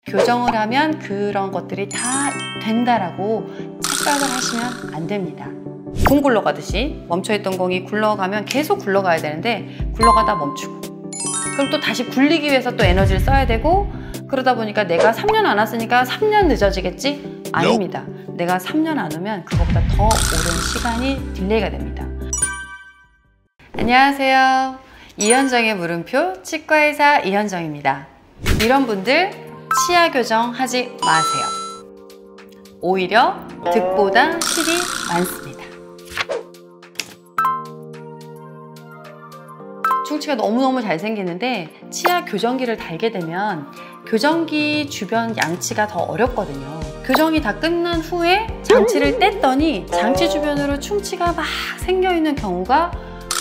교정을 하면 그런 것들이 다 된다라고 착각을 하시면 안 됩니다. 공 굴러가듯이 멈춰있던 공이 굴러가면 계속 굴러가야 되는데 굴러가다 멈추고, 그럼 또 다시 굴리기 위해서 또 에너지를 써야 되고, 그러다 보니까 내가 3년 안 왔으니까 3년 늦어지겠지? 아닙니다. 내가 3년 안 오면 그것보다 더 오랜 시간이 딜레이가 됩니다. 안녕하세요. 이현정의 물음표 치과의사 이현정입니다. 이런 분들 치아 교정 하지 마세요. 오히려 득보다 실이 많습니다. 충치가 너무너무 잘생기는데 치아 교정기를 달게 되면 교정기 주변 양치가 더 어렵거든요. 교정이 다 끝난 후에 장치를 뗐더니 장치 주변으로 충치가 막 생겨있는 경우가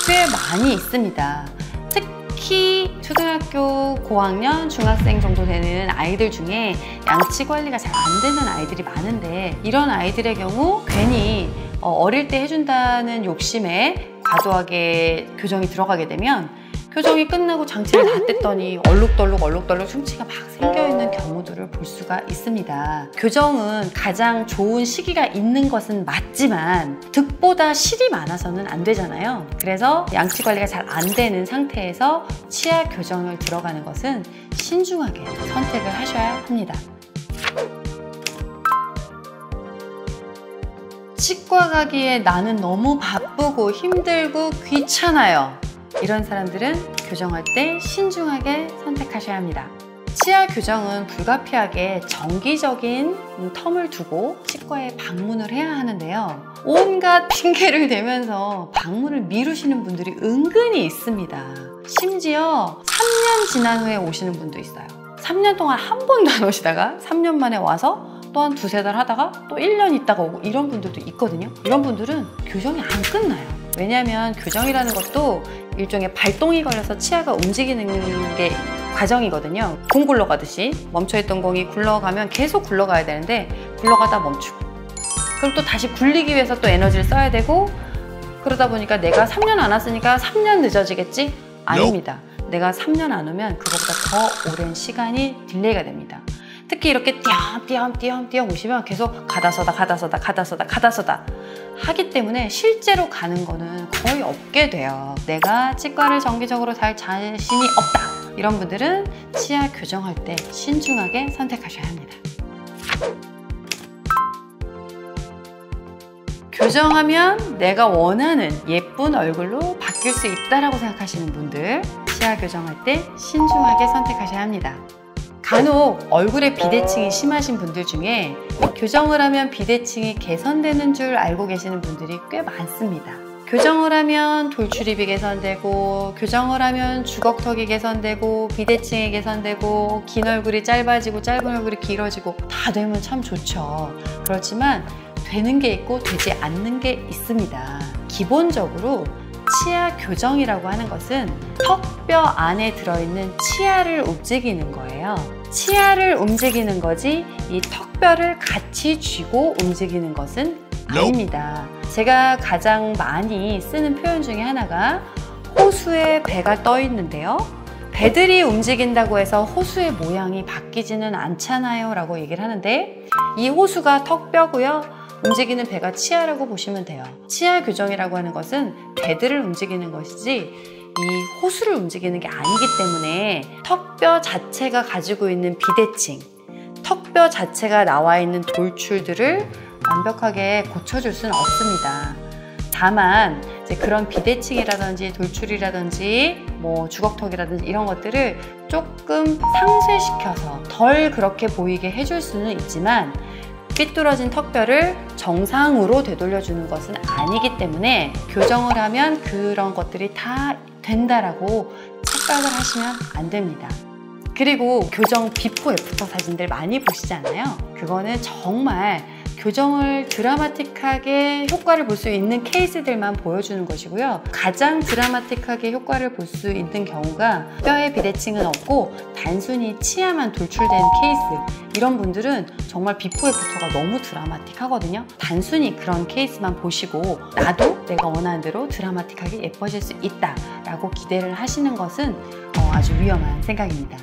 꽤 많이 있습니다. 특히 초등학교 고학년, 중학생 정도 되는 아이들 중에 양치 관리가 잘 안 되는 아이들이 많은데, 이런 아이들의 경우 괜히 어릴 때 해준다는 욕심에 과도하게 교정이 들어가게 되면 교정이 끝나고 장치를 다 뗐더니 얼룩덜룩 충치가 막 생겨있는 경우들을 볼 수가 있습니다. 교정은 가장 좋은 시기가 있는 것은 맞지만 득보다 실이 많아서는 안 되잖아요. 그래서 양치 관리가 잘 안 되는 상태에서 치아 교정을 들어가는 것은 신중하게 선택을 하셔야 합니다. 치과 가기에 나는 너무 바쁘고 힘들고 귀찮아요. 이런 사람들은 교정할 때 신중하게 선택하셔야 합니다. 치아 교정은 불가피하게 정기적인 텀을 두고 치과에 방문을 해야 하는데요. 온갖 핑계를 대면서 방문을 미루시는 분들이 은근히 있습니다. 심지어 3년 지난 후에 오시는 분도 있어요. 3년 동안 한 번도 안 오시다가 3년 만에 와서 또 한 두세 달 하다가 또 1년 있다가 오고, 이런 분들도 있거든요. 이런 분들은 교정이 안 끝나요. 왜냐하면 교정이라는 것도 일종의 발동이 걸려서 치아가 움직이는 게 과정이거든요. 공 굴러가듯이 멈춰있던 공이 굴러가면 계속 굴러가야 되는데 굴러가다 멈추고, 그럼 또 다시 굴리기 위해서 또 에너지를 써야 되고, 그러다 보니까 내가 3년 안 왔으니까 3년 늦어지겠지? 아닙니다. 내가 3년 안 오면 그것보다 더 오랜 시간이 딜레이가 됩니다. 특히 이렇게 띄엄띄엄 오시면 계속 가다 서다 하기 때문에 실제로 가는 거는 거의 없게 돼요. 내가 치과를 정기적으로 갈 자신이 없다. 이런 분들은 치아 교정할 때 신중하게 선택하셔야 합니다. 교정하면 내가 원하는 예쁜 얼굴로 바뀔 수 있다라고 생각하시는 분들, 치아 교정할 때 신중하게 선택하셔야 합니다. 간혹 얼굴에 비대칭이 심하신 분들 중에 교정을 하면 비대칭이 개선되는 줄 알고 계시는 분들이 꽤 많습니다. 교정을 하면 돌출입이 개선되고, 교정을 하면 주걱턱이 개선되고, 비대칭이 개선되고, 긴 얼굴이 짧아지고 짧은 얼굴이 길어지고, 다 되면 참 좋죠. 그렇지만 되는 게 있고 되지 않는 게 있습니다. 기본적으로 치아 교정이라고 하는 것은 턱뼈 안에 들어있는 치아를 움직이는 거예요. 치아를 움직이는 거지 이 턱뼈를 같이 쥐고 움직이는 것은 아닙니다. 제가 가장 많이 쓰는 표현 중에 하나가 호수에 배가 떠 있는데요. 배들이 움직인다고 해서 호수의 모양이 바뀌지는 않잖아요 라고 얘기를 하는데, 이 호수가 턱뼈고요. 움직이는 배가 치아라고 보시면 돼요. 치아 교정이라고 하는 것은 배들을 움직이는 것이지 이 호수를 움직이는 게 아니기 때문에 턱뼈 자체가 가지고 있는 비대칭, 턱뼈 자체가 나와 있는 돌출들을 완벽하게 고쳐줄 수는 없습니다. 다만 이제 그런 비대칭이라든지 돌출이라든지 주걱턱이라든지 이런 것들을 조금 상쇄시켜서 덜 그렇게 보이게 해줄 수는 있지만, 삐뚤어진 턱뼈를 정상으로 되돌려주는 것은 아니기 때문에 교정을 하면 그런 것들이 다 된다라고 착각을 하시면 안 됩니다. 그리고 교정 비포 애프터 사진들 많이 보시지 않나요? 그거는 정말 교정을 드라마틱하게 효과를 볼 수 있는 케이스들만 보여주는 것이고요. 가장 드라마틱하게 효과를 볼 수 있는 경우가 뼈의 비대칭은 없고 단순히 치아만 돌출된 케이스, 이런 분들은 정말 비포 애프터가 너무 드라마틱하거든요. 단순히 그런 케이스만 보시고 나도 내가 원하는 대로 드라마틱하게 예뻐질 수 있다 라고 기대를 하시는 것은 아주 위험한 생각입니다.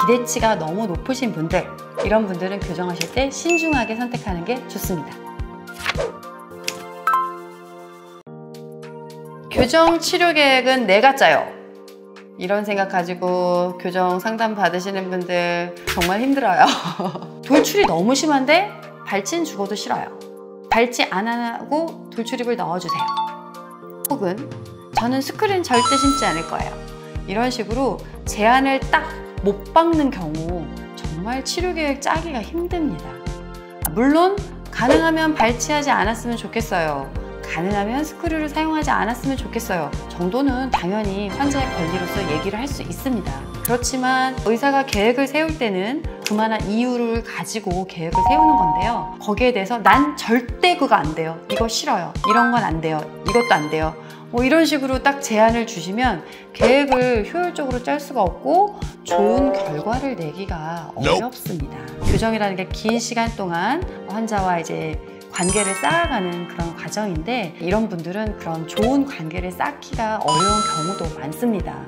기대치가 너무 높으신 분들, 이런 분들은 교정하실 때 신중하게 선택하는 게 좋습니다. 교정 치료 계획은 내가 짜요. 이런 생각 가지고 교정 상담 받으시는 분들 정말 힘들어요. 돌출이 너무 심한데 발진 죽어도 싫어요. 발치 안 하고 돌출입을 넣어주세요. 혹은 저는 스크린 절대 심지 않을 거예요. 이런 식으로 제한을 딱 못 박는 경우 정말 치료 계획 짜기가 힘듭니다. 물론 가능하면 발치하지 않았으면 좋겠어요. 가능하면 스크류를 사용하지 않았으면 좋겠어요 정도는 당연히 환자의 권리로서 얘기를 할 수 있습니다. 그렇지만 의사가 계획을 세울 때는 그만한 이유를 가지고 계획을 세우는 건데요. 거기에 대해서 난 절대 그거 안 돼요. 이거 싫어요. 이런 건 안 돼요. 이것도 안 돼요. 뭐 이런 식으로 딱 제한을 주시면 계획을 효율적으로 짤 수가 없고 좋은 결과를 내기가 어렵습니다. 교정이라는 게 긴 시간 동안 환자와 이제 관계를 쌓아가는 그런 과정인데 이런 분들은 그런 좋은 관계를 쌓기가 어려운 경우도 많습니다.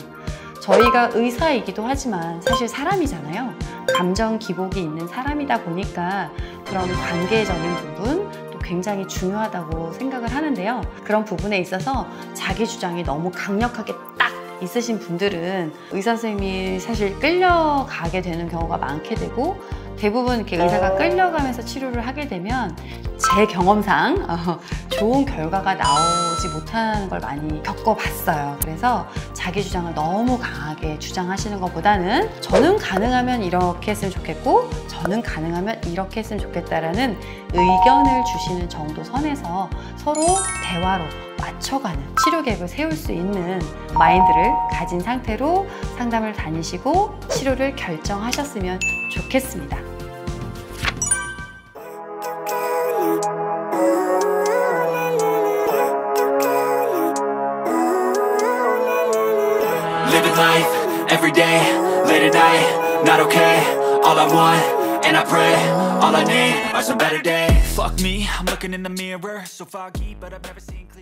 저희가 의사이기도 하지만 사실 사람이잖아요. 감정 기복이 있는 사람이다 보니까 그런 관계적인 부분 또 굉장히 중요하다고 생각을 하는데요. 그런 부분에 있어서 자기 주장이 너무 강력하게 딱 있으신 분들은 의사 선생님이 사실 끌려가게 되는 경우가 많게 되고 대부분 이렇게 의사가 끌려가면서 치료를 하게 되면 제 경험상 좋은 결과가 나오지 못하는 걸 많이 겪어봤어요. 그래서 자기 주장을 너무 강하게 주장하시는 것보다는 저는 가능하면 이렇게 했으면 좋겠고 저는 가능하면 이렇게 했으면 좋겠다라는 의견을 주시는 정도 선에서 서로 대화로 맞춰가는 치료 계획을 세울 수 있는 마인드를 가진 상태로 상담을 다니시고 치료를 결정하셨으면 좋겠습니다. Living life, every day, late at night, not okay. All I want, and I pray, all I need are some better days. Fuck me, I'm looking in the mirror, so foggy, but I've never seen clear.